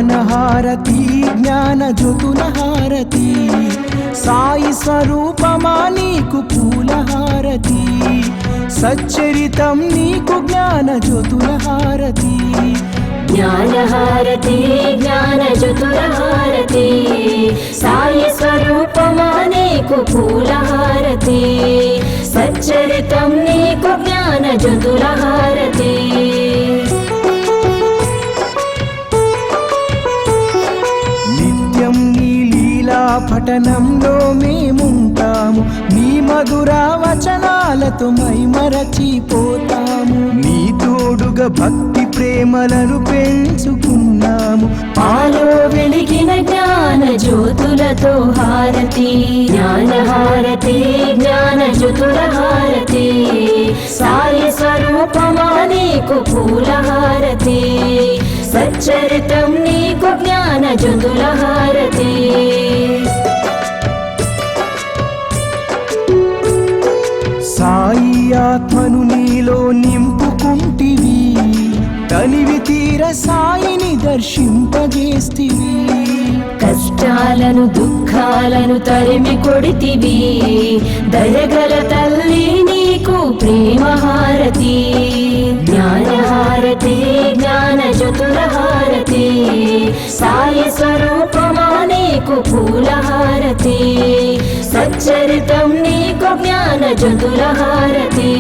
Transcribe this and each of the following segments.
జ్ఞానహారతి జ్ఞాన జ్యోతుల హారతి సాయి స్వరూపమా నీకు పూలహారతి సచ్చరితం నీకు జ్ఞాన జ్యోతుల హారతి జ్ఞానహారతి జ్ఞాన జ్యోతుల హారతి సాయి స్వరూపమా నీకు పూలహారతి సచ్చరితం నీకు జ్ఞాన జ్యోతుల హారతి పఠనంలో మేముంటాము నీ మధుర వచనాలతో మైమరచిపోతాము నీ తోడుగా భక్తి ప్రేమలను పెంచుకున్నాము పాలో వెలిగిన జ్ఞాన జ్యోతులతో హారతి జ్ఞానహారతి జ్ఞాన జ్యోతుల హారతి సాయి స్వరూపమా నీకు పూలహారతి సచ్చరితం నీకు జ్ఞాన జ్యోతుల హారతి సాయి ఆత్మను నీలో నింపుకుంటివి తనివి తీర సాయిని దర్శింపజేస్తివి కష్టాలను దుఃఖాలను తరిమి కొడితివి దయగల తల్లి నీకు ప్రేమహారతి జ్ఞానహారతి జ్ఞాన జ్యోతుల హారతి సాయి స్వరూపమా నీకు పూలహారతి సచ్చరితం నీకు జ్ఞాన జ్యోతుల హారతి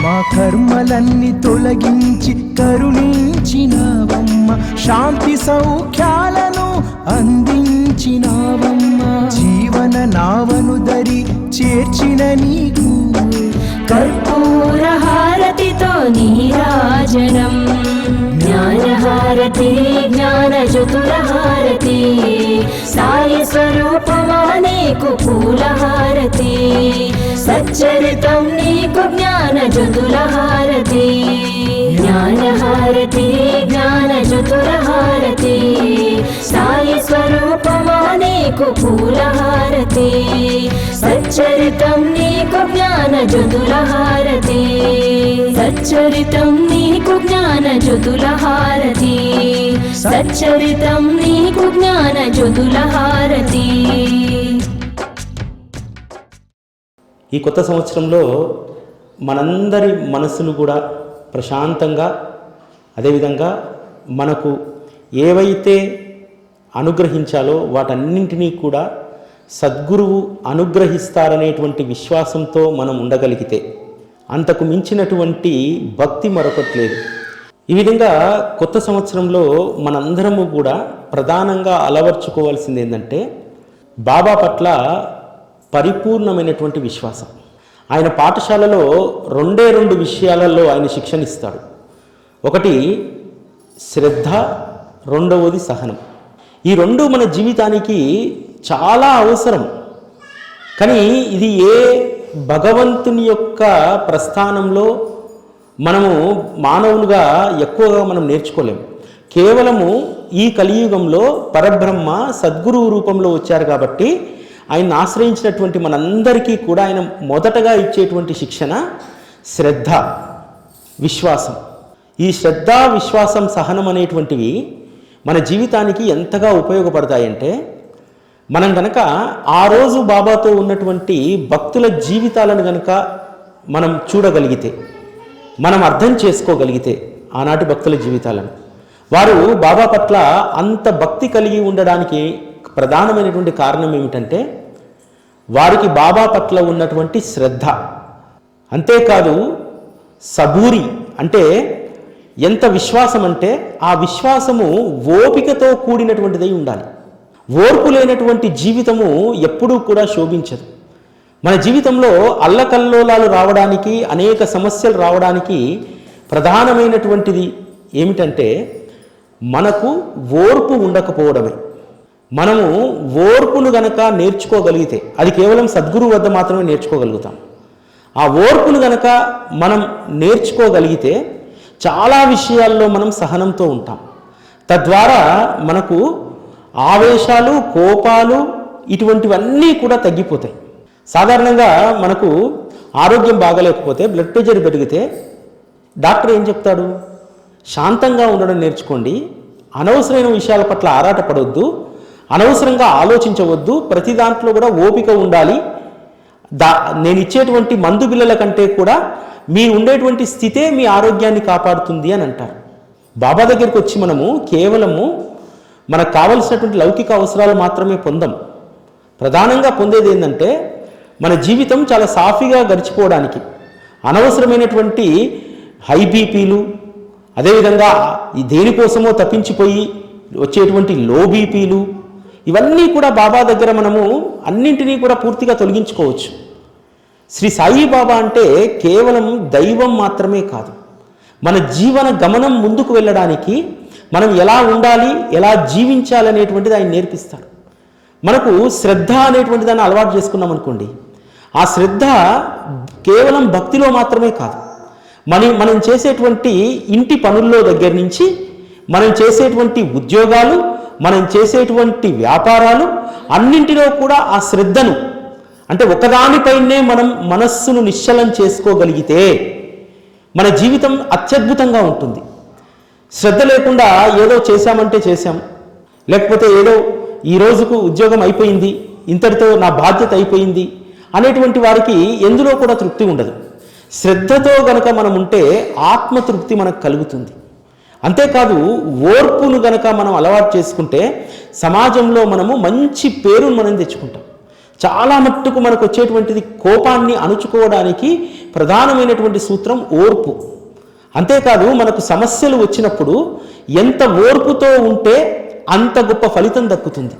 మా కర్మలన్నీ తొలగించి కరుణించినావమ్మ శాంతి సౌఖ్యాలను అందించినావమ్మ జీవన నావను దరి చేర్చిన నీకు కర్పూర హారతితో నీరాజనం జ్ఞానహారతి జ్ఞాన జ్యోతుల హారతి సాయి స్వరూపమా నీకు పూలహారతి సచ్చరితం నీకు జ్ఞాన జ్యోతుల హారతి జ్ఞానహారతి జ్ఞాన జ్యోతుల హారతి సాయి స్వరూపమా నీకు పూలహారతి సచ్చరితం నీకు జ్ఞాన జ్యోతుల హారతి సచ్చరితం నీకు జ్ఞాన జ్యోతుల హారతి సచ్చరితం నీకు జ్ఞాన జ్యోతుల హారతి. ఈ కొత్త సంవత్సరంలో మనందరి మనసును కూడా ప్రశాంతంగా అదేవిధంగా మనకు ఏవైతే అనుగ్రహించాలో వాటన్నింటినీ కూడా సద్గురువు అనుగ్రహిస్తారనేటువంటి విశ్వాసంతో మనం ఉండగలిగితే అంతకు మించినటువంటి భక్తి మరొకటి లేదు. ఈ విధంగా కొత్త సంవత్సరంలో మనందరము కూడా ప్రధానంగా అలవర్చుకోవాల్సింది ఏంటంటే బాబా పట్ల పరిపూర్ణమైనటువంటి విశ్వాసం. ఆయన పాఠశాలలో రెండు విషయాలలో ఆయన శిక్షణ ఇస్తాడు. ఒకటి శ్రద్ధ, రెండవది సహనం. ఈ రెండు మన జీవితానికి చాలా అవసరం. కానీ ఇది ఏ భగవంతుని యొక్క ప్రస్థానంలో మనము మానవులుగా ఎక్కువగా మనం నేర్చుకోలేము. కేవలము ఈ కలియుగంలో పరబ్రహ్మ సద్గురువు రూపంలో వచ్చారు కాబట్టి ఆయన్ని ఆశ్రయించినటువంటి మనందరికీ కూడా ఆయన మొదటగా ఇచ్చేటువంటి శిక్షణ శ్రద్ధ, విశ్వాసం. ఈ శ్రద్ధ, విశ్వాసం, సహనం అనేటువంటివి మన జీవితానికి ఎంతగా ఉపయోగపడతాయంటే మనం కనుక ఆ రోజు బాబాతో ఉన్నటువంటి భక్తుల జీవితాలను కనుక మనం చూడగలిగితే, మనం అర్థం చేసుకోగలిగితే ఆనాటి భక్తుల జీవితాలను, వారు బాబా పట్ల అంత భక్తి కలిగి ఉండడానికి ప్రధానమైనటువంటి కారణం ఏమిటంటే వారికి బాబా పట్ల ఉన్నటువంటి శ్రద్ధ. అంతేకాదు సబూరి అంటే ఎంత విశ్వాసం అంటే ఆ విశ్వాసము ఓపికతో కూడినటువంటిదై ఉండాలి. ఓర్పు లేనటువంటి జీవితము ఎప్పుడూ కూడా శోభించదు. మన జీవితంలో అల్లకల్లోలాలు రావడానికి, అనేక సమస్యలు రావడానికి ప్రధానమైనటువంటిది ఏమిటంటే మనకు ఓర్పు ఉండకపోవడమే. మనము ఓర్పును గనక నేర్చుకోగలిగితే, అది కేవలం సద్గురువు వద్ద మాత్రమే నేర్చుకోగలుగుతాం. ఆ ఓర్పును గనక మనం నేర్చుకోగలిగితే చాలా విషయాల్లో మనం సహనంతో ఉంటాం. తద్వారా మనకు ఆవేశాలు, కోపాలు ఇటువంటివన్నీ కూడా డాక్టర్ ఏం చెప్తాడు? శాంతంగా ఉండడం నేర్చుకోండి, అనవసరమైన విషయాల పట్ల ఆరాటపడవద్దు, అనవసరంగా ఆలోచించవద్దు, ప్రతి దాంట్లో కూడా ఓపిక ఉండాలి, నేను ఇచ్చేటువంటి మందు బిళ్ళల కంటే కూడా మీరు ఉండేటువంటి స్థితే మీ ఆరోగ్యాన్ని కాపాడుతుంది అని అంటారు. బాబా దగ్గరికి వచ్చి మనము కేవలము మనకు కావలసినటువంటి లౌకిక అవసరాలు మాత్రమే పొందాం. ప్రధానంగా పొందేది ఏంటంటే మన జీవితం చాలా సాఫీగా గడిచిపోవడానికి అనవసరమైనటువంటి హై బీపీలు, అదేవిధంగా దేనికోసమో తప్పించిపోయి వచ్చేటువంటి లో బీపీలు, ఇవన్నీ కూడా బాబా దగ్గర మనము అన్నింటినీ కూడా పూర్తిగా తొలగించుకోవచ్చు. శ్రీ సాయిబాబా అంటే కేవలం దైవం మాత్రమే కాదు, మన జీవన గమనం ముందుకు వెళ్ళడానికి మనం ఎలా ఉండాలి, ఎలా జీవించాలనేటువంటిది ఆయన నేర్పిస్తారు. మనకు శ్రద్ధ అనేటువంటి దాన్ని అలవాటు చేసుకున్నాం అనుకోండి, ఆ శ్రద్ధ కేవలం భక్తిలో మాత్రమే కాదు, మనం చేసేటువంటి ఇంటి పనుల్లో దగ్గర నుంచి మనం చేసేటువంటి ఉద్యోగాలు, మనం చేసేటువంటి వ్యాపారాలు అన్నింటిలో కూడా ఆ శ్రద్ధను, అంటే ఒకదానిపైనే మనం మనస్సును నిశ్చలం చేసుకోగలిగితే మన జీవితం అత్యద్భుతంగా ఉంటుంది. శ్రద్ధ లేకుండా ఏదో చేశామంటే చేశాం, లేకపోతే ఏదో ఈ రోజుకు ఉద్యోగం అయిపోయింది, ఇంతటితో నా బాధ్యత అయిపోయింది అనేటువంటి వారికి ఎందులో కూడా తృప్తి ఉండదు. శ్రద్ధతో గనక మనం ఉంటే ఆత్మతృప్తి మనకు కలుగుతుంది. అంతేకాదు ఓర్పును గనక మనం అలవాటు చేసుకుంటే సమాజంలో మనము మంచి పేరును మనం తెచ్చుకుంటాం. చాలా మట్టుకు మనకు వచ్చేటువంటిది కోపాన్ని అణుచుకోవడానికి ప్రధానమైనటువంటి సూత్రం ఓర్పు. అంతేకాదు మనకు సమస్యలు వచ్చినప్పుడు ఎంత ఓర్పుతో ఉంటే అంత గొప్ప ఫలితం దక్కుతుంది.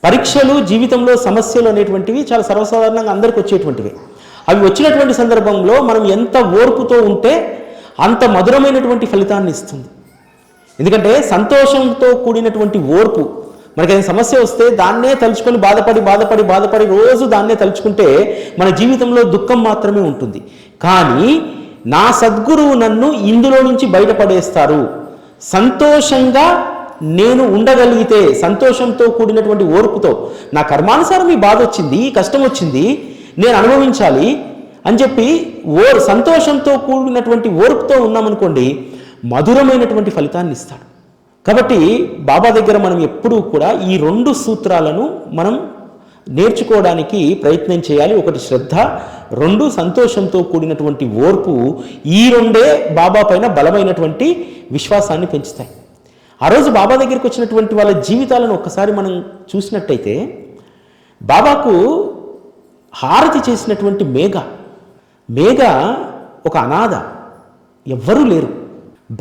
పరీక్షలు, జీవితంలో సమస్యలు అనేటువంటివి చాలా సర్వసాధారణంగా అందరికి వచ్చేటువంటివి. అవి వచ్చినటువంటి సందర్భంలో మనం ఎంత ఓర్పుతో ఉంటే అంత మధురమైనటువంటి ఫలితాన్ని ఇస్తుంది. ఎందుకంటే సంతోషంతో కూడినటువంటి ఓర్పు, మనకైనా సమస్య వస్తే దాన్నే తలుచుకొని బాధపడి రోజు దాన్నే తలుచుకుంటే మన జీవితంలో దుఃఖం మాత్రమే ఉంటుంది. కానీ నా సద్గురువు నన్ను ఇందులో నుంచి బయటపడేస్తారు, సంతోషంగా నేను ఉండగలిగితే, సంతోషంతో కూడినటువంటి ఓర్పుతో, నా కర్మానుసారం ఈ బాధ వచ్చింది, ఈ కష్టం వచ్చింది, నేను అనుభవించాలి అని చెప్పి సంతోషంతో కూడినటువంటి ఓర్పుతో ఉన్నామనుకోండి, మధురమైనటువంటి ఫలితాన్ని ఇస్తాడు. కాబట్టి బాబా దగ్గర మనం ఎప్పుడూ కూడా ఈ 2 సూత్రాలను మనం నేర్చుకోవడానికి ప్రయత్నం చేయాలి. ఒకటి శ్రద్ధ, 2 సంతోషంతో కూడినటువంటి ఓర్పు. ఈ 2 బాబా పైన బలమైనటువంటి విశ్వాసాన్ని పెంచుతాయి. ఆ రోజు బాబా దగ్గరికి వచ్చినటువంటి వాళ్ళ జీవితాలను ఒక్కసారి మనం చూసినట్టయితే, బాబాకు హారతి చేసినటువంటి మేఘ ఒక అనాథ, ఎవ్వరూ లేరు,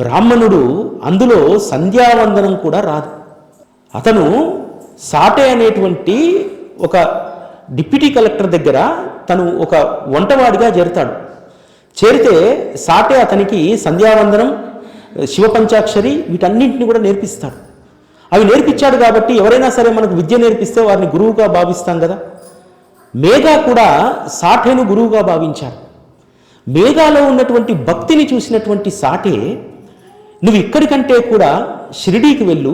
బ్రాహ్మణుడు, అందులో సంధ్యావందనం కూడా రాదు. అతను సాటే అనేటువంటి ఒక డిప్యూటీ కలెక్టర్ దగ్గర తను ఒక వంటవాడిగా చేరితే సాటే అతనికి సంధ్యావందనం, శివపంచాక్షరి వీటన్నింటిని కూడా నేర్పిస్తాడు. అవి నేర్పించాడు కాబట్టి ఎవరైనా సరే మనకు విద్య నేర్పిస్తే వారిని గురువుగా భావిస్తాం కదా. మేఘ కూడా సాటేను గురువుగా భావించాడు. మేఘాలో ఉన్నటువంటి భక్తిని చూసినటువంటి సాటే, నువ్వు ఇక్కడికంటే కూడా షిరిడీకి వెళ్ళు,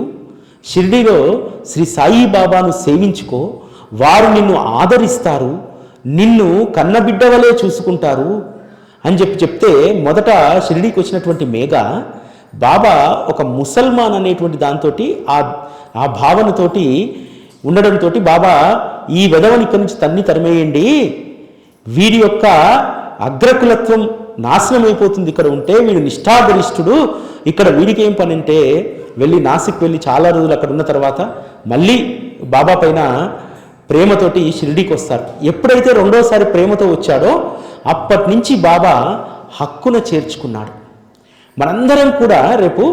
షిరిడీలో శ్రీ సాయిబాబాను సేవించుకో, వారు నిన్ను ఆదరిస్తారు, నిన్ను కన్నబిడ్డవలే చూసుకుంటారు అని చెప్తే మొదట షిరిడీకి వచ్చినటువంటి మేఘ బాబా ఒక ముసల్మాన్ అనేటువంటి దాంతో ఆ భావనతోటి ఉండడంతో బాబా ఈ వెధవని ఇక్కడి నుంచి తరిమేయండి, వీడి యొక్క అగ్రకులత్వం నాశనం అయిపోతుంది, ఇక్కడ ఉంటే వీడు నిష్ఠాగరిష్ఠుడు, ఇక్కడ వీడికి ఏం పని అంటే వెళ్ళి నాసిక్ వెళ్ళి చాలా రోజులు అక్కడ ఉన్న తర్వాత మళ్ళీ బాబా పైన ప్రేమతోటి షిరిడీకి వస్తారు. ఎప్పుడైతే 2వసారి ప్రేమతో వచ్చాడో అప్పటి నుంచి బాబా హక్కున చేర్చుకున్నాడు. మనందరం కూడా రేపు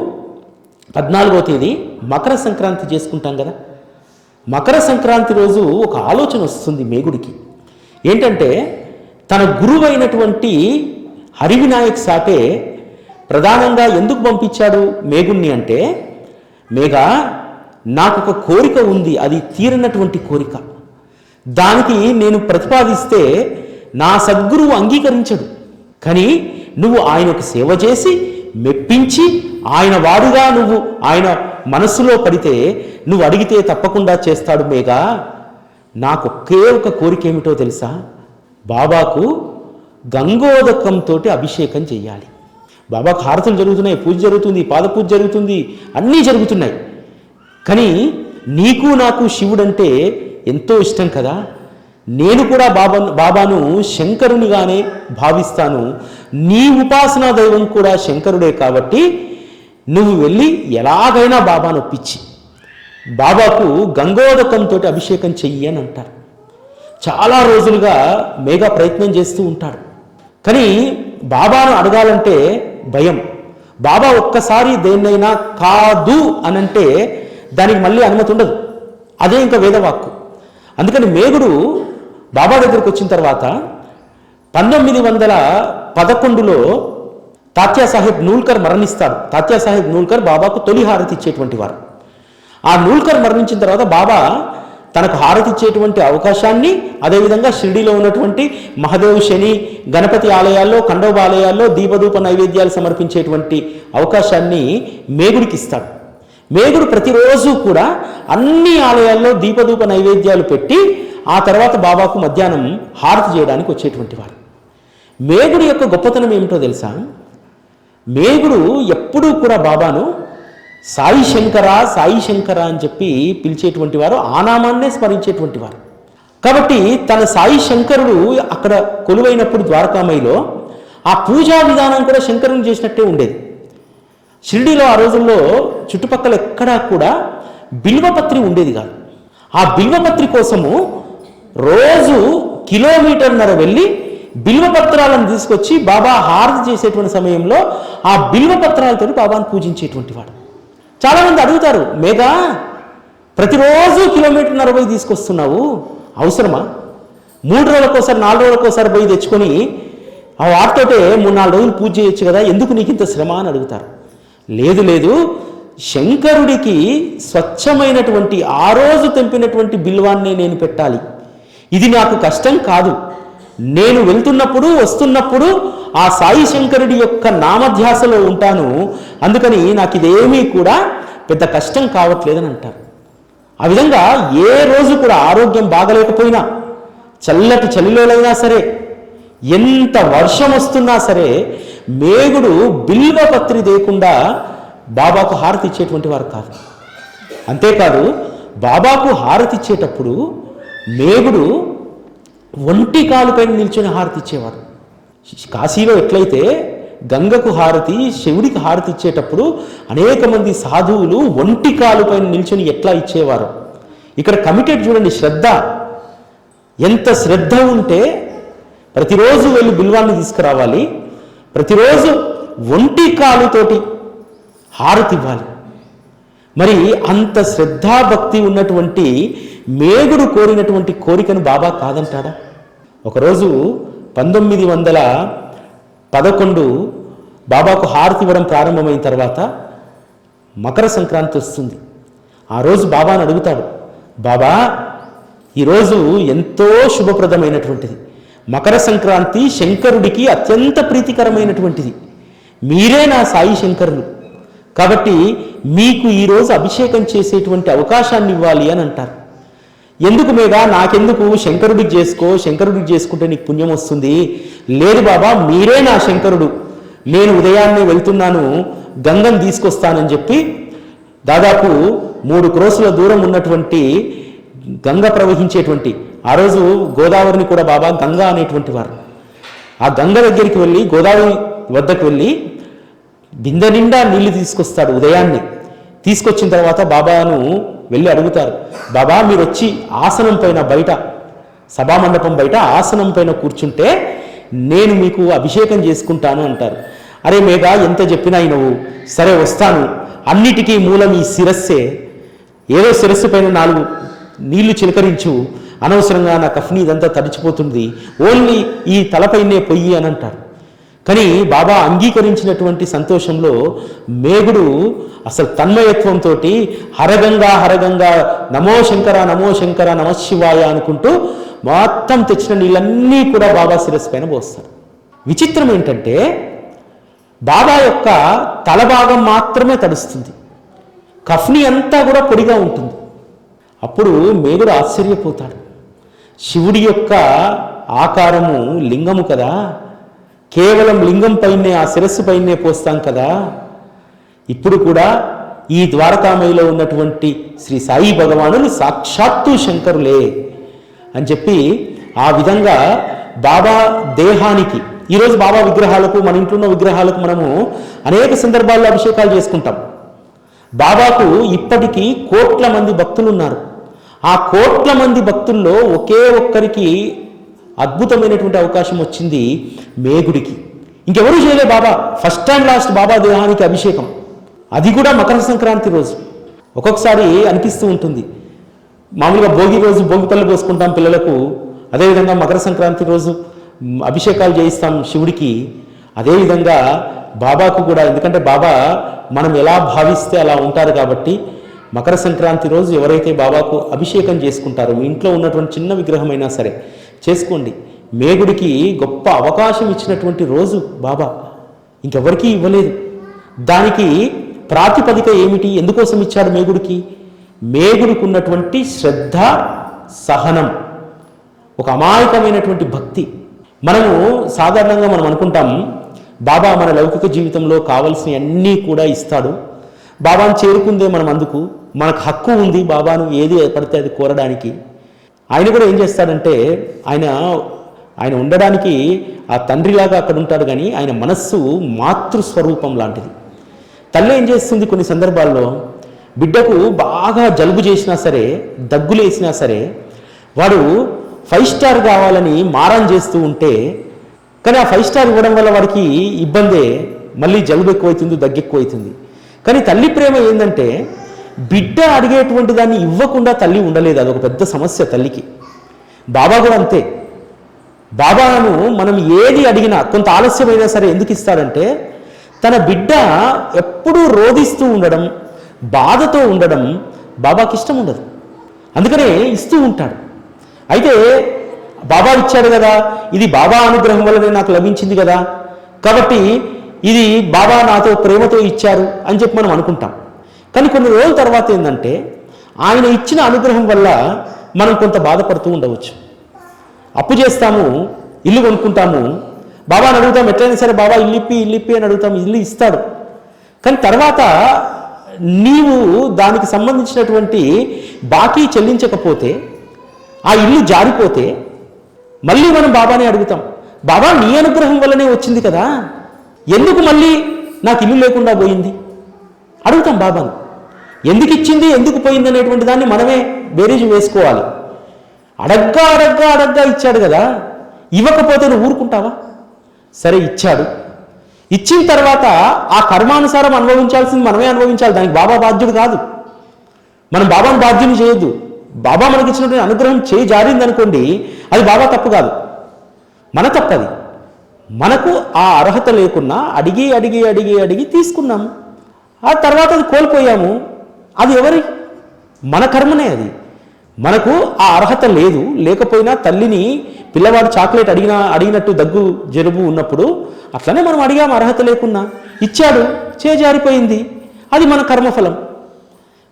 14వ తేదీ మకర సంక్రాంతి చేసుకుంటాం కదా. మకర సంక్రాంతి రోజు ఒక ఆలోచన వస్తుంది మేగుడికి. ఏంటంటే తన గురువైనటువంటి హరివినాయక్ సాటే ప్రధానంగా ఎందుకు పంపించాడు మేగుణ్ణి అంటే, మేఘ నాకు ఒక కోరిక ఉంది, అది తీరనటువంటి కోరిక, దానికి నేను ప్రతిపాదిస్తే నా సద్గురువు అంగీకరించడు, కానీ నువ్వు ఆయనకు సేవ చేసి మెప్పించి ఆయన వాడుగా నువ్వు ఆయన మనస్సులో పడితే నువ్వు అడిగితే తప్పకుండా చేస్తాడు మేఘ. నాకు ఒకే ఒక కోరిక ఏమిటో తెలుసా, బాబాకు గంగోదకంతో అభిషేకం చెయ్యాలి. బాబాకు హారతులు జరుగుతున్నాయి, పూజ జరుగుతుంది, పాద పూజ జరుగుతుంది, అన్నీ జరుగుతున్నాయి. కానీ నీకు నాకు శివుడంటే ఎంతో ఇష్టం కదా, నేను కూడా బాబాను శంకరునిగానే భావిస్తాను, నీ ఉపాసనా దైవం కూడా శంకరుడే, కాబట్టి నువ్వు వెళ్ళి ఎలాగైనా బాబాను ఒప్పించి బాబాకు గంగోదకంతో అభిషేకం చెయ్యి అని అంటారు. చాలా రోజులుగా మేఘా ప్రయత్నం చేస్తూ ఉంటాడు. కానీ బాబాను అడగాలంటే భయం. బాబా ఒక్కసారి దేన్నైనా కాదు అనంటే దానికి మళ్ళీ అనుమతి ఉండదు, అదే ఇంకా వేదవాక్కు. అందుకని మేఘుడు బాబా దగ్గరికి వచ్చిన తర్వాత 1911లో తాత్యాసాహెబ్ నూల్కర్ మరణిస్తాడు. తాత్యాసాహెబ్ నూల్కర్ బాబాకు తొలి హారతి ఇచ్చేటువంటి వారు. ఆ నూల్కర్ మరణించిన తర్వాత బాబా తనకు హారతి ఇచ్చేటువంటి అవకాశాన్ని, అదేవిధంగా షిరిడీలో ఉన్నటువంటి మహదేవ్ శని గణపతి ఆలయాల్లో, ఖండోబా ఆలయాల్లో దీపధూప నైవేద్యాలు సమర్పించేటువంటి అవకాశాన్ని మేఘుడికి ఇస్తాడు. మేఘుడు ప్రతిరోజు కూడా అన్ని ఆలయాల్లో దీపధూప నైవేద్యాలు పెట్టి ఆ తర్వాత బాబాకు మధ్యాహ్నం హారతి చేయడానికి వచ్చేటువంటి వాడు. మేఘుడి యొక్క గొప్పతనం ఏమిటో తెలుసా? మేఘుడు ఎప్పుడూ కూడా బాబాను సాయి శంకర, సాయి శంకర అని చెప్పి పిలిచేటువంటి వారు, ఆ నామాన్నే స్మరించేటువంటి వారు. కాబట్టి తన సాయి శంకరుడు అక్కడ కొలువైనప్పుడు ద్వారకామయిలో ఆ పూజా విధానం కూడా శంకరుని చేసినట్టే ఉండేది. షిరిడీలో ఆ రోజుల్లో చుట్టుపక్కల ఎక్కడా కూడా బిల్వపత్రి ఉండేది కాదు. ఆ బిల్వపత్రి కోసము రోజు కిలోమీటర్న్నర వెళ్ళి బిల్వపత్రాలను తీసుకొచ్చి బాబా హారతి చేసేటువంటి సమయంలో ఆ బిల్వపత్రాలతో బాబాను పూజించేటువంటి వాడు. చాలామంది అడుగుతారు, మేఘా ప్రతిరోజు కిలోమీటర్న్నర పోయి తీసుకొస్తున్నావు, అవసరమా? 3 రోజులకోసారి 4 రోజులకోసారి పోయి తెచ్చుకొని ఆ వాటితోటే 3-4 రోజులు పూజ చేయొచ్చు కదా, ఎందుకు నీకు ఇంత శ్రమ అని అడుగుతారు. లేదు లేదు, శంకరుడికి స్వచ్ఛమైనటువంటి ఆ రోజు తెంపినటువంటి బిల్వాన్నే నేను పెట్టాలి, ఇది నాకు కష్టం కాదు. నేను వెళ్తున్నప్పుడు వస్తున్నప్పుడు ఆ సాయి శంకరుడి యొక్క నామధ్యాసలో ఉంటాను, అందుకని నాకు ఇదేమీ కూడా పెద్ద కష్టం కావట్లేదని అంటారు. ఆ విధంగా ఏ రోజు కూడా ఆరోగ్యం బాగలేకపోయినా, చల్లటి చలిలోనైనా సరే, ఎంత వర్షం వస్తున్నా సరే మేఘుడు బిల్వపత్రి లేకుండా బాబాకు హారతి ఇచ్చేటువంటి వారు కాదు. అంతేకాదు, బాబాకు హారతి ఇచ్చేటప్పుడు మేఘుడు ఒంటి కాలుపైన నిల్చొని హారతి ఇచ్చేవారు. కాశీలో ఎట్లయితే గంగకు హారతి, శివుడికి హారతి ఇచ్చేటప్పుడు అనేక మంది సాధువులు ఒంటి కాలుపైన నిల్చొని ఎట్లా ఇచ్చేవారు. ఇక్కడ కమిటెడ్ చూడండి, శ్రద్ధ. ఎంత శ్రద్ధ ఉంటే ప్రతిరోజు వెళ్ళి బిల్వాన్ని తీసుకురావాలి, ప్రతిరోజు ఒంటి కాలుతోటి హారతి ఇవ్వాలి. మరి అంత శ్రద్ధాభక్తి ఉన్నటువంటి మేఘుడు కోరినటువంటి కోరికను బాబా కాదంటాడా? ఒకరోజు 1911 బాబాకు హారతి ఇవ్వడం ప్రారంభమైన తర్వాత మకర సంక్రాంతి వస్తుంది. ఆ రోజు బాబాను అడుగుతాడు, బాబా ఈరోజు ఎంతో శుభప్రదమైనటువంటిది, మకర సంక్రాంతి శంకరుడికి అత్యంత ప్రీతికరమైనటువంటిది, మీరే నా సాయి శంకరులు, కాబట్టి మీకు ఈరోజు అభిషేకం చేసేటువంటి అవకాశాన్ని ఇవ్వాలి అని అంటారు. ఎందుకు మేఘా, నాకెందుకు, శంకరుడికి చేసుకో, శంకరుడికి చేసుకుంటే నీకు పుణ్యం వస్తుంది. లేదు బాబా, మీరే నా శంకరుడు, నేను ఉదయాన్నే వెళ్తున్నాను, గంగను తీసుకొస్తానని చెప్పి దాదాపు 3 క్రోసుల దూరం ఉన్నటువంటి గంగ ప్రవహించేటువంటి, ఆ రోజు గోదావరిని కూడా బాబా గంగా అనేటువంటి వారు. ఆ గంగ దగ్గరికి వెళ్ళి, గోదావరి వద్దకు వెళ్ళి బిందె నిండా నీళ్లు తీసుకొస్తాడు ఉదయాన్నే. తీసుకొచ్చిన తర్వాత బాబాను వెళ్ళి అడుగుతారు, బాబా మీరు వచ్చి ఆసనం పైన బయట, సభామండపం బయట ఆసనం పైన కూర్చుంటే నేను మీకు అభిషేకం చేసుకుంటాను అంటారు. అరే మేఘా, ఎంత చెప్పినా నువ్వు, సరే వస్తాను, అన్నిటికీ మూలం ఈ శిరస్సే, ఏదో శిరస్సు పైన 4 నీళ్లు చిలకరించు, అనవసరంగా నా కఫ్ని ఇదంతా తడిచిపోతుంది, ఓన్లీ ఈ తలపైనే పొయ్యి అని అంటారు. కానీ బాబా అంగీకరించినటువంటి సంతోషంలో మేఘుడు అసలు తన్మయత్వంతో హరగంగా హరగంగా నమో శంకర నమో శంకర నమశివాయ అనుకుంటూ మొత్తం తెచ్చిన నీళ్ళన్నీ కూడా బాబా శిరస్సు పైన పోస్తాడు. విచిత్రం ఏంటంటే బాబా యొక్క తల భాగం మాత్రమే తడుస్తుంది, కఫ్ని అంతా కూడా పొడిగా ఉంటుంది. అప్పుడు మేఘుడు ఆశ్చర్యపోతాడు, శివుడి యొక్క ఆకారము లింగము కదా, కేవలం లింగం పైనే, ఆ శిరస్సు పైనే పోస్తాం కదా. ఇప్పుడు కూడా ఈ ద్వారకామయిలో ఉన్నటువంటి శ్రీ సాయి భగవానులు సాక్షాత్తు శంకరులే అని చెప్పి ఆ విధంగా బాబా దేహానికి, ఈరోజు బాబా విగ్రహాలకు, మన ఇంట్లో ఉన్న విగ్రహాలకు మనము అనేక సందర్భాల్లో అభిషేకాలు చేసుకుంటాం. బాబాకు ఇప్పటికీ కోట్ల మంది భక్తులు ఉన్నారు. ఆ కోట్ల మంది భక్తుల్లో ఒకే ఒక్కరికి అద్భుతమైనటువంటి అవకాశం వచ్చింది, మేగుడికి. ఇంకెవరూ చేయలే బాబా. ఫస్ట్ అండ్ లాస్ట్ బాబా దేహానికి అభిషేకం, అది కూడా మకర సంక్రాంతి రోజు. ఒక్కొక్కసారి అనిపిస్తూ ఉంటుంది, మామూలుగా భోగి రోజు భోగిపళ్ళు పోసుకుంటాం పిల్లలకు, అదేవిధంగా మకర సంక్రాంతి రోజు అభిషేకాలు చేయిస్తాం శివుడికి. అదేవిధంగా బాబాకు కూడా, ఎందుకంటే బాబా మనం ఎలా భావిస్తే అలా ఉంటారు కాబట్టి మకర సంక్రాంతి రోజు ఎవరైతే బాబాకు అభిషేకం చేసుకుంటారో, మీ ఇంట్లో ఉన్నటువంటి చిన్న విగ్రహమైనా సరే చేసుకోండి. మేగుడికి గొప్ప అవకాశం ఇచ్చినటువంటి రోజు బాబా, ఇంకెవరికీ ఇవ్వలేదు. దానికి ప్రాతిపదిక ఏమిటి? ఎందుకోసం ఇచ్చాడు మేగుడికి? మేగుడికి ఉన్నటువంటి శ్రద్ధ, సహనం, ఒక అమాయకమైనటువంటి భక్తి. మనము సాధారణంగా మనం అనుకుంటాం బాబా మన లౌకిక జీవితంలో కావలసిన అన్నీ కూడా ఇస్తాడు, బాబాను చేరుకుందే మనం, అందుకు మనకు హక్కు ఉంది బాబాను ఏది పడితే అది కోరడానికి. ఆయన కూడా ఏం చేస్తాడంటే, ఆయన ఉండడానికి ఆ తండ్రిలాగా అక్కడ ఉంటాడు, కానీ ఆయన మనస్సు మాతృస్వరూపం లాంటిది. తల్లి ఏం చేస్తుంది, కొన్ని సందర్భాల్లో బిడ్డకు బాగా జలుబు చేసినా సరే, దగ్గులేసినా సరే, వాడు 5 స్టార్ కావాలని మారం చేస్తూ ఉంటే, కానీ ఆ 5 స్టార్ ఇవ్వడం వల్ల వాడికి ఇబ్బందే, మళ్ళీ జలుబు ఎక్కువైతుంది, దగ్గు ఎక్కువైతుంది. కానీ తల్లి ప్రేమ ఏంటంటే, బిడ్డ అడిగేటువంటి దాన్ని ఇవ్వకుండా తల్లి ఉండలేదు, అదొక పెద్ద సమస్య తల్లికి. బాబా కూడా అంతే. బాబాను మనం ఏది అడిగినా, కొంత ఆలస్యమైనా సరే ఎందుకు ఇస్తాడంటే, తన బిడ్డ ఎప్పుడూ రోధిస్తూ ఉండడం, బాధతో ఉండడం బాబాకి ఇష్టం ఉండదు, అందుకనే ఇస్తూ ఉంటాడు. అయితే బాబా ఇచ్చాడు కదా, ఇది బాబా అనుగ్రహం వల్లనే నాకు లభించింది కదా, కాబట్టి ఇది బాబా నాతో ప్రేమతో ఇచ్చారు అని చెప్పి మనం అనుకుంటాం. కానీ కొన్ని రోజుల తర్వాత ఏంటంటే, ఆయన ఇచ్చిన అనుగ్రహం వల్ల మనం కొంత బాధపడుతూ ఉండవచ్చు. అప్పు చేస్తాము, ఇల్లు కొనుక్కుంటాము, బాబాని అడుగుతాం, ఎట్లయినా సరే బాబా ఇల్లిప్పి అని అడుగుతాం, ఇల్లు ఇస్తాడు. కానీ తర్వాత నీవు దానికి సంబంధించినటువంటి బాకీ చెల్లించకపోతే, ఆ ఇల్లు జారిపోతే మళ్ళీ మనం బాబాని అడుగుతాం, బాబా నీ అనుగ్రహం వల్లనే వచ్చింది కదా, ఎందుకు మళ్ళీ నాకు ఇల్లు లేకుండా పోయింది అడుగుతాం బాబాను. ఎందుకు ఇచ్చింది, ఎందుకు పోయింది అనేటువంటి దాన్ని మనమే బేరీజు వేసుకోవాలి. అడగ్గా ఇచ్చాడు కదా, ఇవ్వకపోతే నువ్వు ఊరుకుంటావా? సరే ఇచ్చాడు, ఇచ్చిన తర్వాత ఆ కర్మానుసారం అనుభవించాల్సింది మనమే అనుభవించాలి, దానికి బాబా బాధ్యుడు కాదు. మనం బాబాను బాధ్యుని చేయొద్దు. బాబా మనకి ఇచ్చినటువంటి అనుగ్రహం చేయి జారింది అనుకోండి, అది బాబా తప్పు కాదు, మన తప్పది. మనకు ఆ అర్హత లేకున్నా అడిగి తీసుకున్నాము, ఆ తర్వాత అది కోల్పోయాము, అది ఎవరి? మన కర్మనే అది. మనకు ఆ అర్హత లేకపోయినా తల్లిని పిల్లవాడు చాక్లెట్ అడిగినట్టు దగ్గు జలుబు ఉన్నప్పుడు అట్లనే మనం అడిగాము, అర్హత లేకున్నా ఇచ్చాడు, చేజారిపోయింది, అది మన కర్మఫలం.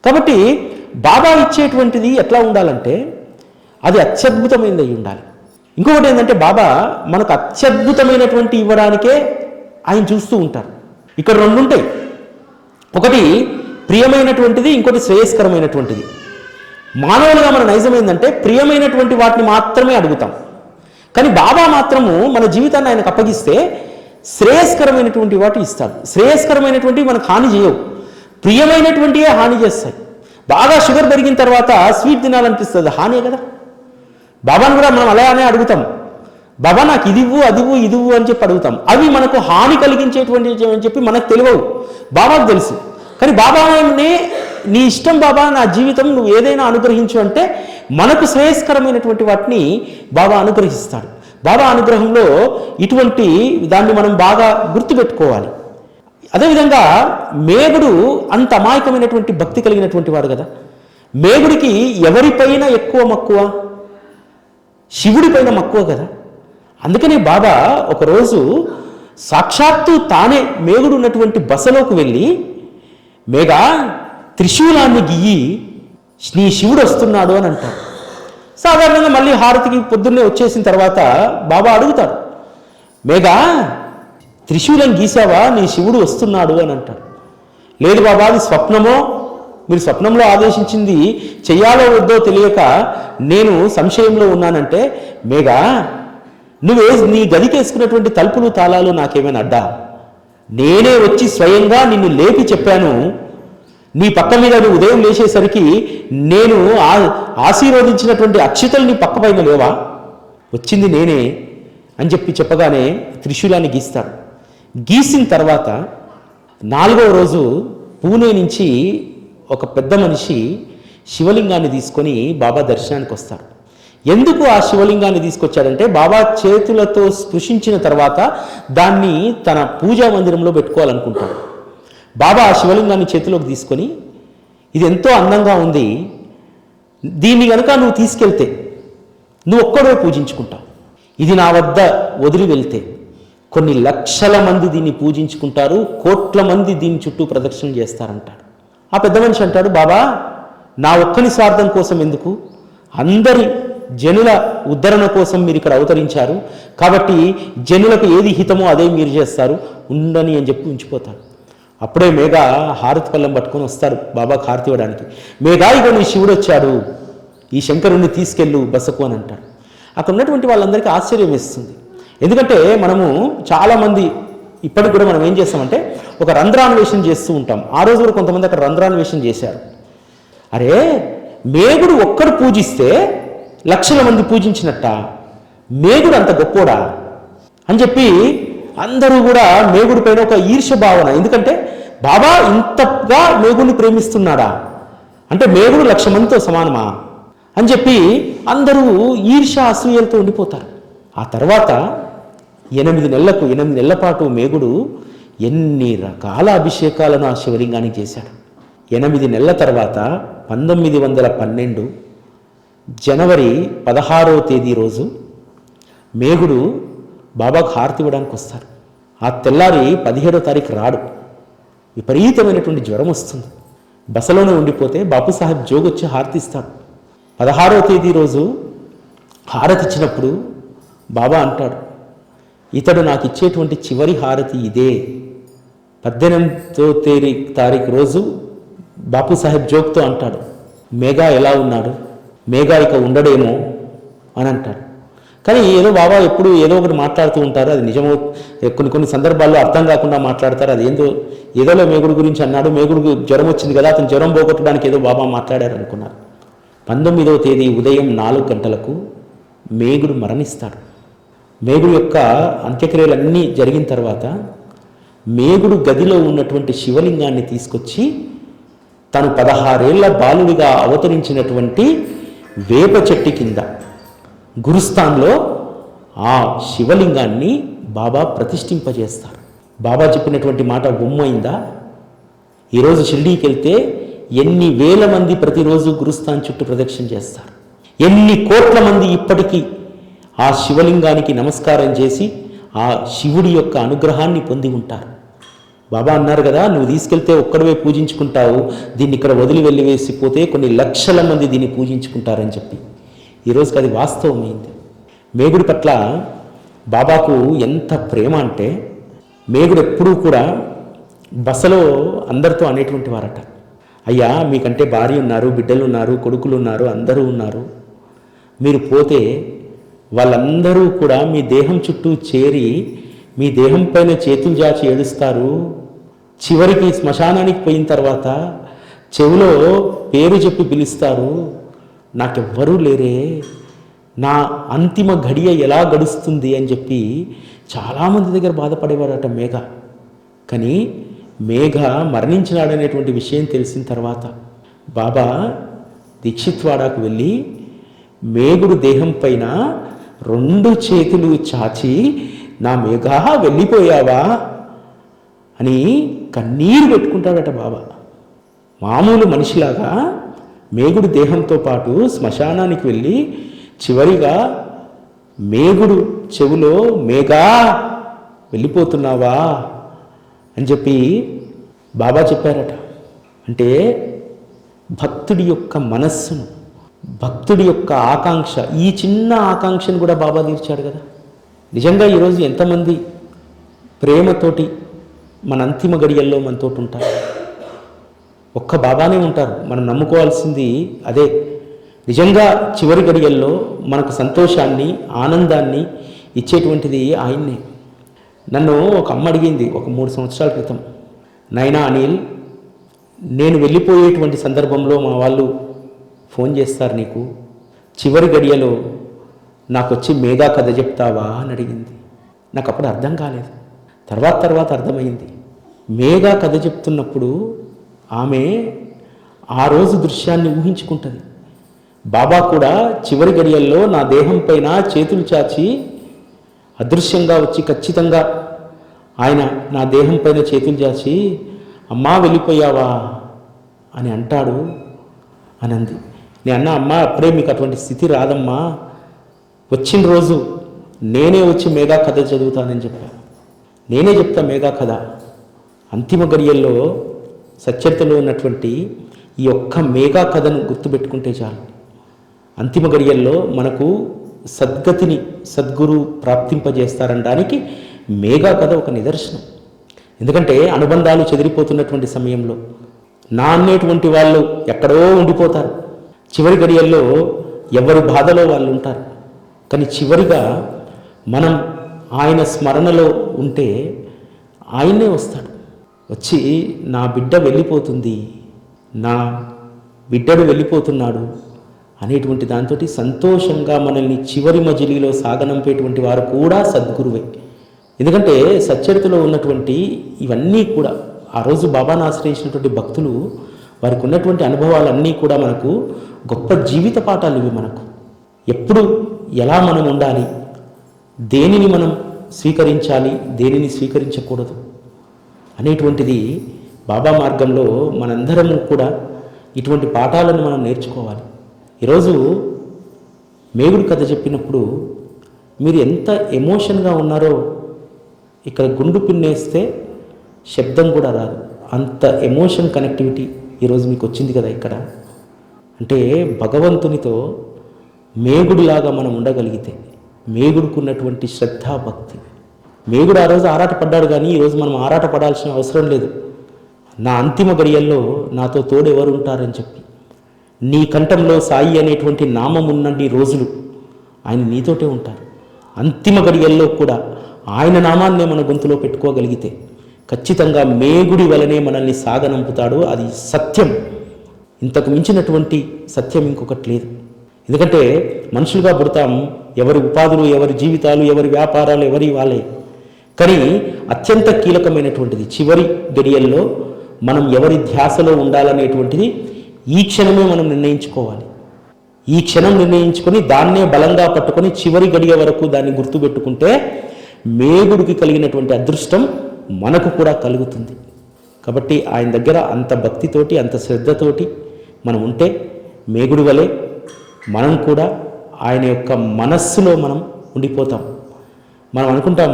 కాబట్టి బాబా ఇచ్చేటువంటిది ఎట్లా ఉండాలంటే, అది అత్యద్భుతమైనది అయి ఉండాలి. ఇంకొకటి ఏంటంటే, బాబా మనకు అత్యద్భుతమైనటువంటి ఇవ్వడానికే ఆయన చూస్తూ ఉంటారు. ఇక్కడ 2 ఉంటాయి, ఒకటి ప్రియమైనటువంటిది, ఇంకోటి శ్రేయస్కరమైనటువంటిది. మానవులుగా మన నైజం ఏంటంటే, ప్రియమైనటువంటి వాటిని మాత్రమే అడుగుతాం. కానీ బాబా మాత్రము మన జీవితాన్ని ఆయనకు అప్పగిస్తే శ్రేయస్కరమైనటువంటి వాటి ఇస్తాడు. శ్రేయస్కరమైనటువంటివి మనకు హాని చేయవు, ప్రియమైనటువంటివే హాని చేస్తాయి. బాగా షుగర్ పెరిగిన తర్వాత స్వీట్ తినాలనిపిస్తుంది, హానే కదా. బాబాను కూడా మనం అలానే అడుగుతాం, బాబా నాకు ఇదివ్వు ఇదివ్వు అని చెప్పి అడుగుతాం. అవి మనకు హాని కలిగించేటువంటి అని చెప్పి మనకు తెలియవు, బాబాకు తెలుసు. కానీ బాబానే నీ ఇష్టం బాబా, నా జీవితం నువ్వు ఏదైనా అనుగ్రహించు అంటే మనకు శ్రేయస్కరమైనటువంటి వాటిని బాబా అనుగ్రహిస్తాడు. బాబా అనుగ్రహంలో ఇటువంటి దాన్ని మనం బాగా గుర్తుపెట్టుకోవాలి. అదేవిధంగా మేగుడు అంత అమాయకమైనటువంటి భక్తి కలిగినటువంటి వాడు కదా. మేగుడికి ఎవరిపైన ఎక్కువ మక్కువ? శివుడిపైన మక్కువ కదా. అందుకనే బాబా ఒకరోజు సాక్షాత్తు తానే మేగుడు ఉన్నటువంటి బసలోకి వెళ్ళి, మేఘా త్రిశూలాన్ని గియ్యి, నీ శివుడు వస్తున్నాడు అని అంటాడు. సాధారణంగా మళ్ళీ హారతికి పొద్దున్నే వచ్చేసిన తర్వాత బాబా అడుగుతాడు, మేఘా త్రిశూలం గీసావా, నీ శివుడు వస్తున్నాడు అని అంటాడు. లేదు బాబా, అది స్వప్నమో, మీరు స్వప్నంలో ఆదేశించింది చెయ్యాలో వద్దో తెలియక నేను సంశయంలో ఉన్నానంటే, మేఘా నువ్వే నీ గదికేసుకున్నటువంటి తలుపులు తాళాలు నాకేమైనా అడ్డా? నేనే వచ్చి స్వయంగా నిన్ను లేపి చెప్పాను. నీ పక్క మీద నువ్వు ఉదయం లేచేసరికి నేను ఆశీర్వదించినటువంటి అక్షతలు నీ పక్క పైన లేవా? వచ్చింది నేనే అని చెప్పగానే త్రిశూలాన్ని గీస్తాడు. గీసిన తర్వాత 4వ రోజు పూణే నుంచి ఒక పెద్ద మనిషి శివలింగాన్ని తీసుకొని బాబా దర్శనానికి వస్తాడు. ఎందుకు ఆ శివలింగాన్ని తీసుకొచ్చాడంటే, బాబా చేతులతో స్పృశించిన తర్వాత దాన్ని తన పూజా మందిరంలో పెట్టుకోవాలనుకుంటాడు. బాబా ఆ శివలింగాన్ని చేతిలోకి తీసుకొని, ఇది ఎంతో అందంగా ఉంది, దీన్ని కనుక నువ్వు తీసుకెళ్తే నువ్వు ఒక్కడే పూజించుకుంటావు, ఇది నా వద్ద వదిలి వెళ్తే కొన్ని లక్షల మంది దీన్ని పూజించుకుంటారు, కోట్ల మంది దీని చుట్టూ ప్రదక్షిణ చేస్తారంటాడు. ఆ పెద్ద మనిషి అంటాడు, బాబా నా ఒక్కని స్వార్థం కోసం ఎందుకు, అందరి జనుల ఉద్ధరణ కోసం మీరు ఇక్కడ అవతరించారు, కాబట్టి జనులకు ఏది హితమో అదే మీరు చేస్తారు, ఉండని అని చెప్పి ఉంచిపోతాడు. అప్పుడే మేఘా హారతి పళ్ళం పట్టుకొని వస్తాడు బాబాకు హారతి ఇవ్వడానికి. మేఘా ఇక నీ శివుడు వచ్చాడు, ఈ శంకరుణ్ణి తీసుకెళ్ళు బసకు అని అంటాడు. అక్కడ ఉన్నటువంటి వాళ్ళందరికీ ఆశ్చర్యం వేస్తుంది. ఎందుకంటే మనము చాలామంది ఇప్పటికి కూడా మనం ఏం చేస్తామంటే ఒక రంధ్రాన్వేషణ చేస్తూ ఉంటాం. ఆ రోజు కూడా కొంతమంది అక్కడ రంధ్రాన్వేషణ చేశారు. అరే మేఘుడు ఒక్కడు పూజిస్తే లక్షల మంది పూజించినట్ట, మేఘుడు అంత గొప్పోడా అని చెప్పి అందరూ కూడా మేఘుడి పైన ఒక ఈర్ష్య భావన. ఎందుకంటే బాబా ఇంతగా మేఘుడిని ప్రేమిస్తున్నాడా అంటే మేఘుడు 1,00,000 మందితో సమానమా అని చెప్పి అందరూ ఈర్ష్య అసూయలతో ఉండిపోతారు. ఆ తర్వాత 8 నెలల పాటు మేఘుడు ఎన్ని రకాల అభిషేకాలను ఆ శివలింగానికి చేశాడు. 8 నెలల తర్వాత 1912 జనవరి 16వ తేదీ రోజు మేఘుడు బాబాకు హారతి ఇవ్వడానికి వస్తారు. ఆ తెల్లారి 17వ తారీఖు రాడు. విపరీతమైనటువంటి జ్వరం వస్తుంది. బసలోనే ఉండిపోతే బాపు సాహెబ్ జోగొచ్చి హారతి ఇస్తాడు. 16వ తేదీ రోజు హారతి ఇచ్చినప్పుడు బాబా అంటాడు, ఇతడు నాకు ఇచ్చేటువంటి చివరి హారతి ఇదే. 18వ తారీఖు రోజు బాపు సాహెబ్ జోగ్తో అంటాడు, మేఘా ఎలా ఉన్నాడు, మేఘా ఇక ఉండడేమో అని అంటాడు. కానీ ఏదో బాబా ఎప్పుడు ఏదో ఒకటి మాట్లాడుతూ ఉంటారు, అది నిజమో కొన్ని సందర్భాల్లో అర్థం కాకుండా మాట్లాడతారు. అది ఏదోలో మేఘుడు గురించి అన్నాడు, మేఘుడికి జ్వరం వచ్చింది కదా, అతను జ్వరం పోగొట్టడానికి ఏదో బాబా మాట్లాడారు అనుకున్నారు. 19వ తేదీ ఉదయం 4 గంటలకు మేఘుడు మరణిస్తాడు. మేఘుడు యొక్క అంత్యక్రియలన్నీ జరిగిన తర్వాత మేఘుడు గదిలో ఉన్నటువంటి శివలింగాన్ని తీసుకొచ్చి తను 16 ఏళ్ల బాలుడిగా అవతరించినటువంటి వేప చెట్టు కింద గురుస్థాన్లో ఆ శివలింగాన్ని బాబా ప్రతిష్ఠింపజేస్తారు. బాబా చెప్పినటువంటి మాట ఉమ్మైందా? ఈరోజు షిర్డీకి వెళ్తే ఎన్ని వేల మంది ప్రతిరోజు గురుస్థాన్ చుట్టూ ప్రదక్షిణ చేస్తారు, ఎన్ని కోట్ల మంది ఇప్పటికీ ఆ శివలింగానికి నమస్కారం చేసి ఆ శివుడి యొక్క అనుగ్రహాన్ని పొంది ఉంటారు. బాబా అన్నారు కదా, నువ్వు తీసుకెళ్తే ఒక్కడవే పూజించుకుంటావు, దీన్ని ఇక్కడ వదిలి వెళ్ళి వేసిపోతే కొన్ని లక్షల మంది దీన్ని పూజించుకుంటారని చెప్పి ఈరోజుకి అది వాస్తవమైంది. మేఘుడి పట్ల బాబాకు ఎంత ప్రేమ అంటే, మేఘుడు ఎప్పుడూ కూడా బసలో అందరితో అనేటువంటి వారట, అయ్యా మీకంటే భార్య ఉన్నారు, బిడ్డలు ఉన్నారు, కొడుకులు ఉన్నారు, అందరూ ఉన్నారు, మీరు పోతే వాళ్ళందరూ కూడా మీ దేహం చుట్టూ చేరి మీ దేహం పైన చేతులు జాచి ఏడుస్తారు. చివరికి శ్మశానానికి పోయిన తర్వాత చెవిలో పేరు చెప్పి పిలుస్తారు, నాకెవ్వరూ లేరే, నా అంతిమ ఘడియ ఎలా గడుస్తుంది అని చెప్పి చాలామంది దగ్గర బాధపడేవారట మేఘ. కానీ మేఘ మరణించినాడనేటువంటి విషయం తెలిసిన తర్వాత బాబా దీక్షిత్వాడకు వెళ్ళి మేఘుడు దేహం పైన 2 చేతులు చాచి, నా మేఘా వెళ్ళిపోయావా అని కన్నీరు పెట్టుకుంటాడట బాబా. మామూలు మనిషిలాగా మేఘుడు దేహంతో పాటు శ్మశానానికి వెళ్ళి చివరిగా మేఘుడు చెవులో మేఘా వెళ్ళిపోతున్నావా అని చెప్పి బాబా చెప్పారట. అంటే భక్తుడి యొక్క మనస్సును, భక్తుడి యొక్క ఆకాంక్ష, ఈ చిన్న ఆకాంక్షను కూడా బాబా తీర్చాడు కదా. నిజంగా ఈరోజు ఎంతమంది ప్రేమతోటి మన అంతిమ గడియల్లో మనతోటి ఉంటారు. ఒక్క బాబానే ఉంటారు. మనం నమ్ముకోవాల్సింది అదే. నిజంగా చివరి గడియల్లో మనకు సంతోషాన్ని, ఆనందాన్ని ఇచ్చేటువంటిది ఆయన్నే. నన్ను ఒక అమ్మ అడిగింది ఒక 3 సంవత్సరాల క్రితం, నాయనా అనిల్, నేను వెళ్ళిపోయేటువంటి సందర్భంలో మా వాళ్ళు ఫోన్ చేస్తారు నీకు, చివరి గడియలో నాకు వచ్చి మేఘా కథ చెప్తావా అని అడిగింది. నాకు అప్పుడు అర్థం కాలేదు. తర్వాత అర్థమైంది. మేఘా కథ చెప్తున్నప్పుడు ఆమె ఆ రోజు దృశ్యాన్ని ఊహించుకుంటుంది. బాబా కూడా చివరి గడియల్లో నా దేహం పైన చేతులు చాచి అదృశ్యంగా వచ్చి ఖచ్చితంగా ఆయన నా దేహం పైన చేతులు చాచి అమ్మా వెళ్ళిపోయావా అని అంటాడు అని అంది. నేను అన్నా, అమ్మా అప్పుడే మీకు అటువంటి స్థితి రాదమ్మా, వచ్చిన రోజు నేనే వచ్చి మేఘా కథ చదువుతానని చెప్పాను. నేనే చెప్తా మేఘా కథ. అంతిమ గడియల్లో సచ్చరితలో ఉన్నటువంటి ఈ ఒక్క మేఘా కథను గుర్తుపెట్టుకుంటే చాలు. అంతిమ గడియల్లో మనకు సద్గతిని సద్గురు ప్రాప్తింపజేస్తారనడానికి మేఘా కథ ఒక నిదర్శనం. ఎందుకంటే అనుబంధాలు చెదిరిపోతున్నటువంటి సమయంలో నా అనేటువంటి వాళ్ళు ఎక్కడో ఉండిపోతారు. చివరి గడియల్లో ఎవరి బాధలో వాళ్ళు ఉంటారు. కానీ చివరిగా మనం ఆయన స్మరణలో ఉంటే ఆయనే వస్తాడు. వచ్చి నా బిడ్డ వెళ్ళిపోతుంది, నా బిడ్డడు వెళ్ళిపోతున్నాడు అనేటువంటి దాంతో సంతోషంగా మనల్ని చివరి మజిలీలో సాగనంపేటువంటి వారు కూడా సద్గురువే. ఎందుకంటే సచ్చరితలో ఉన్నటువంటి ఇవన్నీ కూడా ఆ రోజు బాబాను ఆశ్రయించినటువంటి భక్తులు వారికి ఉన్నటువంటి అనుభవాలన్నీ కూడా మనకు గొప్ప జీవిత పాఠాలు. ఇవి మనకు ఎప్పుడు ఎలా మనం ఉండాలి, దేనిని మనం స్వీకరించాలి, దేనిని స్వీకరించకూడదు అనేటువంటిది బాబా మార్గంలో మనందరము కూడా ఇటువంటి పాఠాలను మనం నేర్చుకోవాలి. ఈరోజు మేగుడు కథ చెప్పినప్పుడు మీరు ఎంత ఎమోషన్గా ఉన్నారో ఇక్కడ గుండు పిన్నేస్తే శబ్దం కూడా రాదు, అంత ఎమోషన్ కనెక్టివిటీ ఈరోజు మీకు వచ్చింది కదా ఇక్కడ. అంటే భగవంతునితో మేగుడిలాగా మనం ఉండగలిగితే, మేగుడుకున్నటువంటి శ్రద్ధాభక్తి, మేగుడు ఆ రోజు ఆరాటపడ్డాడు, కానీ ఈరోజు మనం ఆరాటపడాల్సిన అవసరం లేదు. నా అంతిమ గడియల్లో నాతో తోడు ఎవరు ఉంటారని చెప్పి, నీ కంఠంలో సాయి అనేటువంటి నామం ఉన్నన్ని రోజులు ఆయన నీతోటే ఉంటారు. అంతిమ గడియల్లో కూడా ఆయన నామాన్నే మన గొంతులో పెట్టుకోగలిగితే ఖచ్చితంగా మేగుడి వలనే మనల్ని సాగనంపుతాడు. అది సత్యం. ఇంతకు మించినటువంటి సత్యం ఇంకొకటి లేదు. ఎందుకంటే మనుషులుగా పుడతాం, ఎవరి ఉపాధులు, ఎవరి జీవితాలు, ఎవరి వ్యాపారాలు ఎవరి వాళ్ళే. కానీ అత్యంత కీలకమైనటువంటిది చివరి గడియల్లో మనం ఎవరి ధ్యాసలో ఉండాలనేటువంటిది ఈ క్షణమే మనం నిర్ణయించుకోవాలి. ఈ క్షణం నిర్ణయించుకొని దాన్నే బలంగా పట్టుకొని చివరి గడియ వరకు దాన్ని గుర్తుపెట్టుకుంటే మేగుడికి కలిగినటువంటి అదృష్టం మనకు కూడా కలుగుతుంది. కాబట్టి ఆయన దగ్గర అంత భక్తితోటి, అంత శ్రద్ధతోటి మనం ఉంటే మేగుడి వలె మనం కూడా ఆయన యొక్క మనస్సులో మనం ఉండిపోతాం. మనం అనుకుంటాం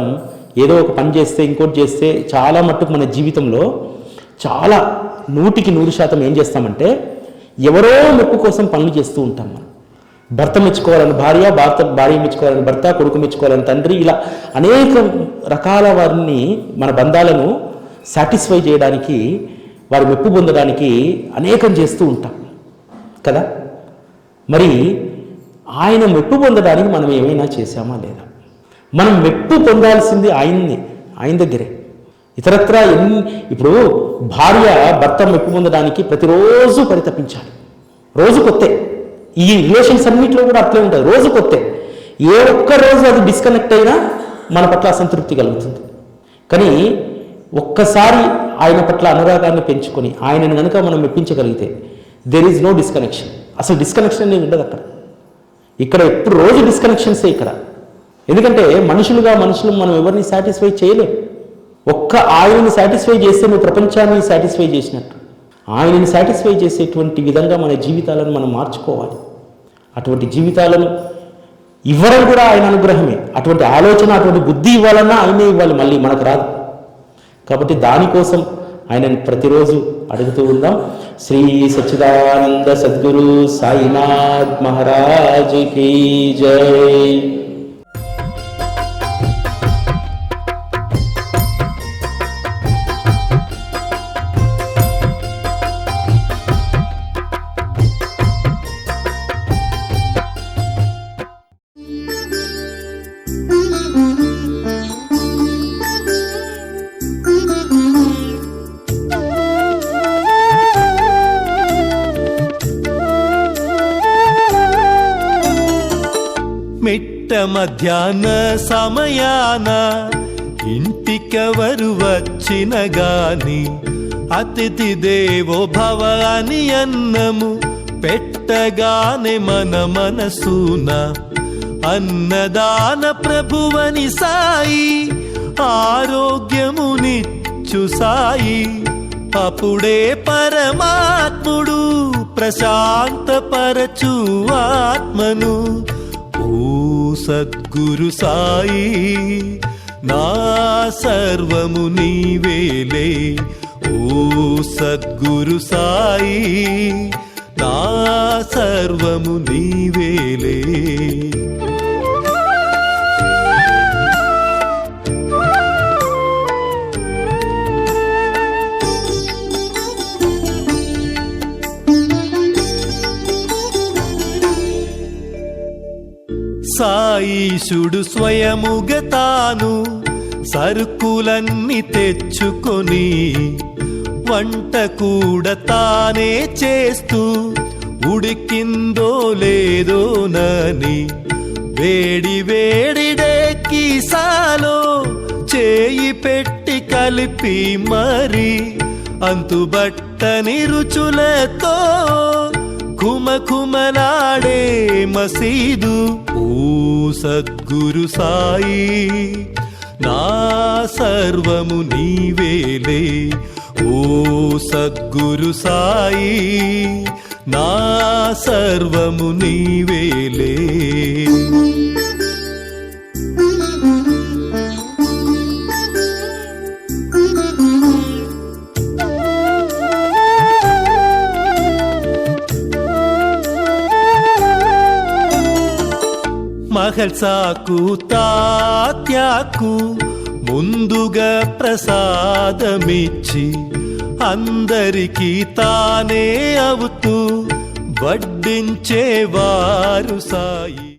ఏదో ఒక పని చేస్తే, ఇంకోటి చేస్తే, చాలా మట్టుకు మన జీవితంలో చాలా 100% ఏం చేస్తామంటే ఎవరో మెప్పు కోసం పనులు చేస్తూ ఉంటాం. మనం భర్త మెచ్చుకోవాలని భార్య, భార్య మెచ్చుకోవాలని భర్త, కొడుకు మెచ్చుకోవాలని తండ్రి, ఇలా అనేక రకాల వారిని, మన బంధాలను సాటిస్ఫై చేయడానికి, వారి మెప్పు పొందడానికి అనేకం చేస్తూ ఉంటాం కదా. మరి ఆయన మెప్పు పొందడానికి మనం ఏమైనా చేశామా లేదా? మనం మెప్పు పొందాల్సింది ఆయన్ని, ఆయన దగ్గరే. ఇతరత్రా ఇప్పుడు భార్య భర్త మెప్పు పొందడానికి ప్రతిరోజు పరితపించాలి. రోజు కొత్తే. ఈ రిలేషన్స్ అన్నింటిలో కూడా అట్లే ఉంటుంది. రోజు కొత్తే. ఏ ఒక్క రోజు అది డిస్కనెక్ట్ అయినా మన పట్ల అసంతృప్తి కలుగుతుంది. కానీ ఒక్కసారి ఆయన పట్ల అనురాగాన్ని పెంచుకొని ఆయనను కనుక మనం మెప్పించగలిగితే దెర్ ఈజ్ నో డిస్కనెక్షన్. అసలు డిస్కనెక్షన్ అనేది ఉండదు అక్కడ. ఇక్కడ ఎప్పుడు రోజు డిస్కనెక్షన్సే ఇక్కడ. ఎందుకంటే మనుషులు మనం ఎవరిని సాటిస్ఫై చేయలేం. ఒక్క ఆయనని సాటిస్ఫై చేస్తే నువ్వు ప్రపంచాన్ని సాటిస్ఫై చేసినట్టు. ఆయనని సాటిస్ఫై చేసేటువంటి విధంగా మన జీవితాలను మనం మార్చుకోవాలి. అటువంటి జీవితాలను ఇవ్వడం కూడా ఆయన అనుగ్రహమే. అటువంటి ఆలోచన, అటువంటి బుద్ధి ఇవ్వాలన్నా ఆయనే ఇవ్వాలి, మళ్ళీ మనకు రాదు. కాబట్టి దానికోసం ఆయనని ప్రతిరోజు అడుగుతూ ఉందాం. శ్రీ సచ్చిదానంద సద్గురు సాయినాథ్ మహారాజ్ కీ జై. మధ్యాహ్న సమయాన ఇంటికెవరు వచ్చిన గాని అతిథి దేవో భవ అని అన్నము పెట్టగానే మన మనసున అన్నదాన ప్రభువని సాయి ఆరోగ్యమునిచ్చు సాయి అప్పుడే పరమాత్ముడు ప్రశాంతపరచు ఆత్మను ఓ సద్గురు సాయి నా సర్వము నీవేలే ఓ సద్గురు సాయి నా సర్వము నీవేలే సాయీశుడు స్వయముగా తాను సరుకులన్నీ తెచ్చుకొని వంట కూడా తానే చేస్తూ ఉడికిందో లేదోనని వేడి వేడి డేకిసాలో చేయి పెట్టి కలిపి మరి అంతుబట్టని రుచులతో కుమకుమలాడే మసీదు ఓ సద్గురు సాయి నా సర్వము నీవేలే ఓ సద్గురు సాయి నా సర్వము నీవేలే మహల్సాకు తాత్యాకు ముందుగా ప్రసాదమిచ్చి అందరికీ తానే అవుతూ వడ్డించేవారు సాయి